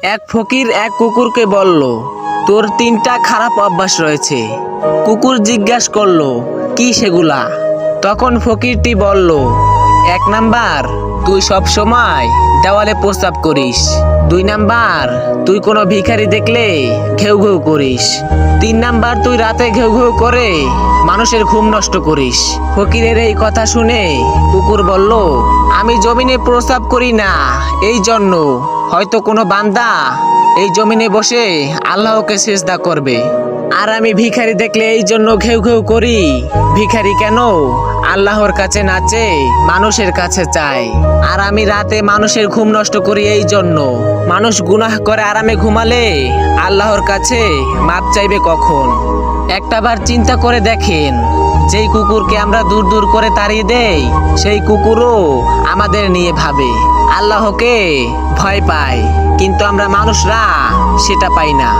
এক ফকির এক কুকুরকে বলল, তোর তিনটা খারাপ অভ্যাস রয়েছে। কুকুর জিজ্ঞাসা করলো, কি সেগুলা? তখন ফকিরটি বলল, 1 নাম্বার, তুই সব সময় দেওয়ালে প্রস্রাব করিস। 2 নাম্বার, তুই কোনো ভিখারি দেখলে ঘেউ ঘেউ করিস। 3 নাম্বার, তুই রাতে ঘেউ ঘেউ করে মানুষের ঘুম নষ্ট করিস। ফকিরের এই কথা শুনে কুকুর বলল, আমি জমিনে প্রস্রাব করি না, এই জন্য হয়তো কোনো বান্দা এই জমিনে বসে আল্লাহকে সিজদা করবে। আর আমি ভিখারি দেখলে এই জন্য ঘেউ ঘেউ করি। ভিখারি কেন আল্লাহর কাছে নাচে, মানুষের কাছে চায়। আর আমি রাতে মানুষের ঘুম নষ্ট করি এই জন্য। মানুষ গুনাহ করে আরামে ঘুমালে আল্লাহর কাছে মাপ চাইবে কখন? একটাবার চিন্তা করে দেখেন, যেই কুকুরকে আমরা দূর দূর করে তাড়িয়ে দেই, সেই কুকুরও আমাদের নিয়ে ভাবে, আল্লাহকে ভয় পায়, কিন্তু আমরা মানুষরা সেটা পাই না।